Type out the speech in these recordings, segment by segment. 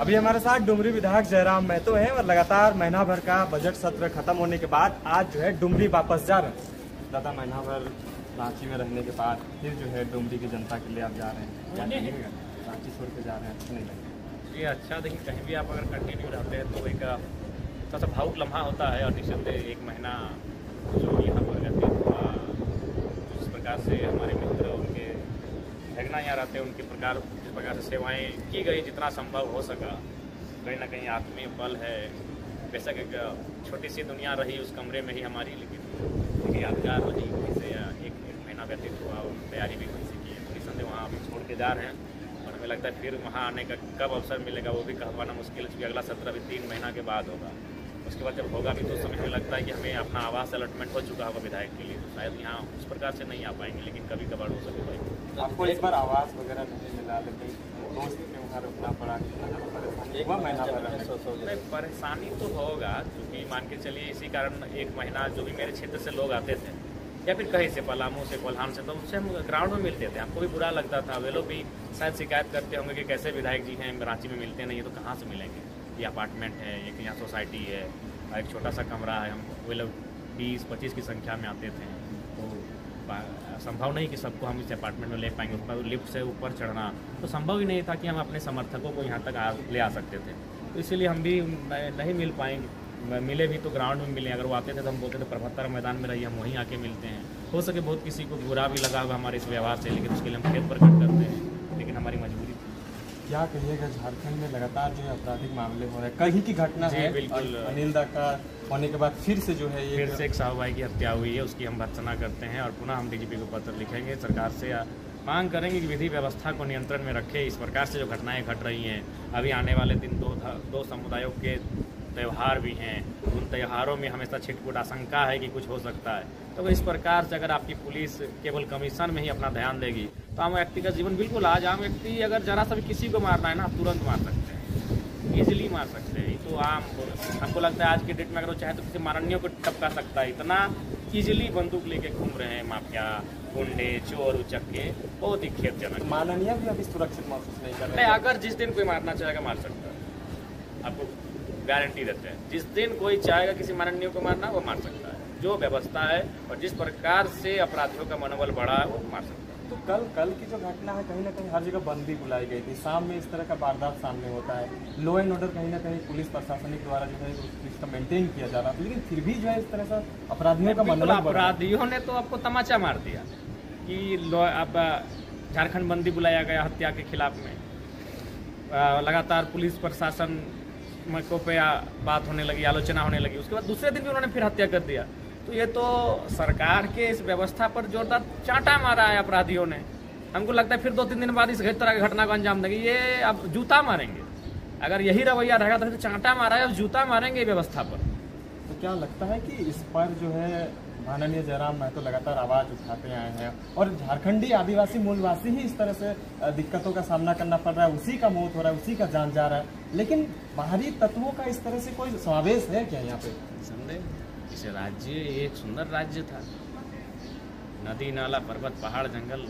अभी हमारे साथ डुमरी विधायक जयराम महतो हैं और लगातार महीना भर का बजट सत्र खत्म होने के बाद आज जो है डुमरी वापस जा रहे हैं। दादा, महीना भर रांची में रहने के बाद फिर जो है डुमरी की जनता के लिए आप जा रहे हैं, क्या कहिएगा? रांची छोड़ के जा रहे हैं, अच्छा नहीं लगेगा? ये अच्छा, देखिए कहीं भी आप अगर कंटिन्यू रहते हैं तो एक सबसे भावुक लम्हा होता है और निश्चित एक महीना जो यहाँ पर व्यतीत हुआ, जिस प्रकार से हमारे मित्र उनके ठगना यहाँ रहते हैं, उनके प्रकार जिस प्रकार से सेवाएं की गई, जितना संभव हो सका, कहीं ना कहीं आत्मीय पल है। बेशक एक छोटी सी दुनिया रही उस कमरे में ही हमारी, लेकिन यादगार रही। वैसे एक महीना व्यतीत हुआ और तैयारी भी वहीं से की है। पूरी संदेह वहाँ अभी छोड़ के जा रहे हैं और हमें लगता है फिर वहाँ आने का कब अवसर मिलेगा वो भी कहवाना मुश्किल है, क्योंकि अगला सत्र भी 3 महीना के बाद होगा। उसके बाद जब होगा भी तो समय में लगता है कि हमें अपना आवास अलॉटमेंट हो चुका होगा विधायक के लिए, तो शायद यहाँ उस प्रकार से नहीं आ पाएंगे, लेकिन कभी कभार हो सके। आपको इस बार आवास वगैरह नहीं मिला, लेकिन दोस्त के वहाँ रुकना पड़ा, एक महीना भर परेशानी तो होगा, क्योंकि मान के चलिए इसी कारण 1 महीना जो भी मेरे क्षेत्र से लोग आते थे या फिर कहीं से पलामू से कोल्हान से, तो उससे हम ग्राउंड में मिलते थे, हमको भी बुरा लगता था। वे लोग भी शायद शिकायत करते होंगे कि कैसे विधायक जी हैं रांची में मिलते नहीं, तो कहाँ से मिलेंगे? ये अपार्टमेंट है, एक यहाँ सोसाइटी है, एक छोटा सा कमरा है, हम वे लोग 20-25 की संख्या में आते थे, तो संभव नहीं कि सबको हम इस अपार्टमेंट में ले पाएंगे। उसका लिफ्ट से ऊपर चढ़ना तो संभव ही नहीं था कि हम अपने समर्थकों को यहाँ तक ले आ सकते थे, तो इसीलिए हम भी नहीं मिल पाएंगे। मिले भी तो ग्राउंड में मिले, अगर वो आते थे तो हम बोलते थे प्रभातर मैदान में रहिए, हम वहीं आके मिलते हैं। हो सके बहुत किसी को बुरा भी लगा होगा हमारे इस व्यवहार से, लेकिन उसके लिए हम खेत प्रकट करते हैं, लेकिन हमारी मजबूरी थी। क्या कहिएगा, झारखंड में लगातार जो आपराधिक मामले हो रहे हैं, कहीं की घटना है बिल्कुल अनिल दा का होने के बाद फिर से जो है फिर से एक साहू भाई की हत्या हुई है, उसकी हम भर्त्सना करते हैं और पुनः हम डीजीपी को पत्र लिखेंगे, सरकार से मांग करेंगे कि विधि व्यवस्था को नियंत्रण में रखे। इस प्रकार से जो घटनाएं घट रही हैं, अभी आने वाले दिन दो समुदायों के त्यौहार भी हैं, उन त्योहारों में हमेशा छिटपुट आशंका है कि कुछ हो सकता है। तो इस प्रकार से अगर आपकी पुलिस केवल कमीशन में ही अपना ध्यान देगी तो आम व्यक्ति का जीवन बिल्कुल, आज आम व्यक्ति अगर जरा सा भी किसी को मारना है ना, आप तुरंत मार सकते हैं, ईजिली मार सकते हैं। तो आम हमको लगता है आज के डेट में अगर वो चाहे तो किसी माननीय को टपका सकता है, इतना ईजिली बंदूक लेके घूम रहे हैं माफिया, गुंडे, चोर, उचक्के, बहुत ही खेदजनक। माननीय भी अभी सुरक्षित महसूस नहीं कर रहे हैं। अगर जिस दिन कोई मारना चाहेगा मार सकता है, आपको गारंटी देते हैं। जिस दिन कोई चाहेगा किसी माननीय को मारना, वो मार सकता है। जो व्यवस्था है और जिस प्रकार से अपराधियों का मनोबल बढ़ा है, वो मार सकता है। तो कल की जो घटना है, कहीं ना कहीं हर जगह बंदी बुलाई गई थी, शाम में इस तरह का वारदात सामने होता है, लॉ एंड ऑर्डर कहीं ना कहीं पुलिस प्रशासनिक द्वारा जो है उसका मेंटेन किया जा रहा था, लेकिन फिर भी जो है इस तरह से अपराधियों का मनोबल, अपराधियों ने तो आपको तमाचा मार दिया कि अब झारखंड बंदी बुलाया गया हत्या के खिलाफ में, लगातार पुलिस प्रशासन को पे बात होने लगी, आलोचना होने लगी। उसके बाद दूसरे दिन भी उन्होंने फिर हत्या कर दिया। तो ये तो सरकार के इस व्यवस्था पर जोरदार चांटा मारा है अपराधियों ने। हमको लगता है फिर 2-3 दिन बाद इस तरह की घटना को अंजाम देंगे। ये अब जूता मारेंगे, अगर यही रवैया रहेगा तो चांटा मारा है, अब जूता मारेंगे व्यवस्था पर। तो क्या लगता है कि इस पर जो है माननीय जयराम महतो लगातार आवाज उठाते आए हैं और झारखंडी आदिवासी मूलवासी ही इस तरह से दिक्कतों का सामना करना पड़ रहा है, उसी का मौत हो रहा है, उसी का जान जा रहा है, लेकिन बाहरी तत्वों का इस तरह से कोई समावेश है क्या यहाँ पे? संदेह, इस राज्य एक सुंदर राज्य था, नदी नाला पर्वत पहाड़ जंगल,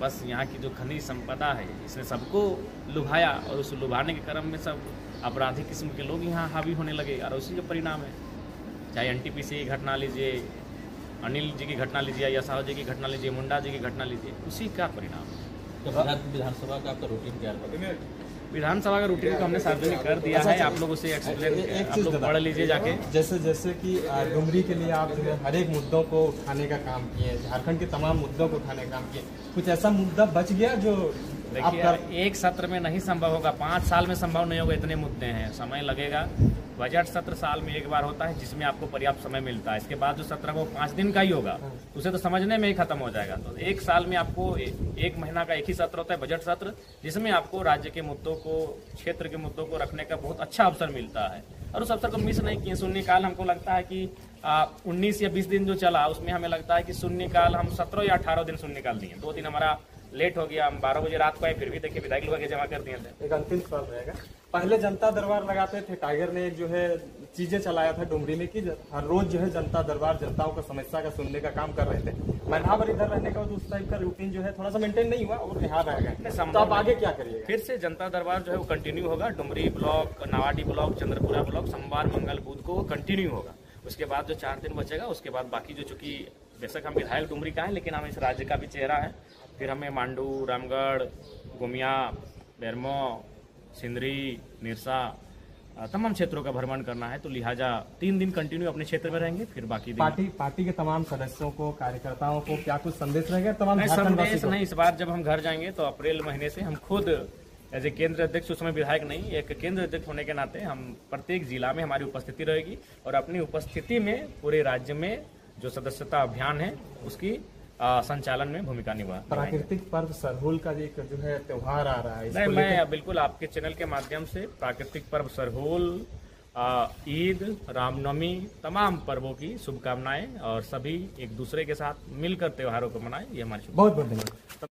बस यहाँ की जो खनिज संपदा है इसने सबको लुभाया और उस लुभाने के क्रम में सब अपराधी किस्म के लोग यहाँ हावी होने लगे और उसी का परिणाम है। चाहे एनटीपीसी की घटना लीजिए, अनिल जी की घटना लीजिए, या साहू जी की घटना लीजिए, मुंडा जी की घटना लीजिए, उसी का परिणाम है। तो विधानसभा का आपका रूटीन क्या है? विधानसभा का रूटीन को हमने सार्वजनिक कर दिया है, आप लोग उसे एक्सप्लेन आप लोग पढ़ लीजिए जाके। जैसे कि डुमरी के लिए आप जो है हर एक मुद्दों को उठाने का काम किए, झारखंड के तमाम मुद्दों को उठाने का काम किए, कुछ ऐसा मुद्दा बच गया जो देखिए एक सत्र में नहीं संभव होगा, 5 साल में संभव नहीं होगा, इतने मुद्दे हैं, समय लगेगा। बजट सत्र साल में एक बार होता है जिसमें आपको पर्याप्त समय मिलता है, इसके बाद जो सत्र वो 5 दिन का ही होगा, उसे तो समझने में ही खत्म हो जाएगा। तो 1 साल में आपको 1 महीना का एक ही सत्र होता है, बजट सत्र, जिसमें आपको राज्य के मुद्दों को, क्षेत्र के मुद्दों को रखने का बहुत अच्छा अवसर मिलता है और उस अवसर को मिस नहीं किए। शून्यकाल हमको लगता है कि 19 या 20 दिन जो चला उसमें हमें लगता है कि शून्यकाल हम 17 या 18 दिन शून्यकाल दिए। 2 दिन हमारा लेट हो गया, हम 12 बजे रात को आए, फिर भी देखिए विधायक लोग जमा कर दिए थे। एक अंतिम सवाल रहेगा, पहले जनता दरबार लगाते थे, टाइगर ने एक जो है चीजें चलाया था डुमरी में कि हर रोज जो है जनता दरबार जनताओं का समस्या का सुनने का काम कर रहे थे। महीनाभर इधर रहने का उस टाइप का रूटीन जो है थोड़ा सा मेंटेन नहीं हुआ और यहाँ रह गए। तो आप आगे क्या करिएगा? फिर से जनता दरबार जो है वो कंटिन्यू होगा। Dumri block, Nawadi block, Chandrapura block सोमवार मंगल बुध को कंटिन्यू होगा। उसके बाद जो 4 दिन बचेगा उसके बाद बाकी जो, चूंकि बेशक हम विधायक डुमरी का है लेकिन हम इस राज्य का भी चेहरा है। फिर हमें मांडू, रामगढ़, गोमिया, बेरमो, सिंदरी, निरसा तमाम क्षेत्रों का भ्रमण करना है। तो लिहाजा 3 दिन कंटिन्यू अपने क्षेत्र में रहेंगे। फिर बाकी दिन पार्टी के तमाम सदस्यों को, कार्यकर्ताओं को क्या कुछ संदेश रहेगा? तमाम संदेश नहीं, इस बार जब हम घर जाएंगे तो अप्रैल महीने से हम खुद एज ए केंद्र अध्यक्ष, उस समय विधायक नहीं, एक केंद्र अध्यक्ष होने के नाते हम प्रत्येक जिला में हमारी उपस्थिति रहेगी और अपनी उपस्थिति में पूरे राज्य में जो सदस्यता अभियान है उसकी संचालन में भूमिका निभा। प्राकृतिक पर्व सरहुल का एक जो है त्योहार आ रहा है, नहीं, मैं बिल्कुल आपके चैनल के माध्यम से प्राकृतिक पर्व सरहुल, ईद, रामनवमी तमाम पर्वों की शुभकामनाएं और सभी एक दूसरे के साथ मिलकर त्योहारों को मनाएं, ये हमारी बहुत बहुत धन्यवाद।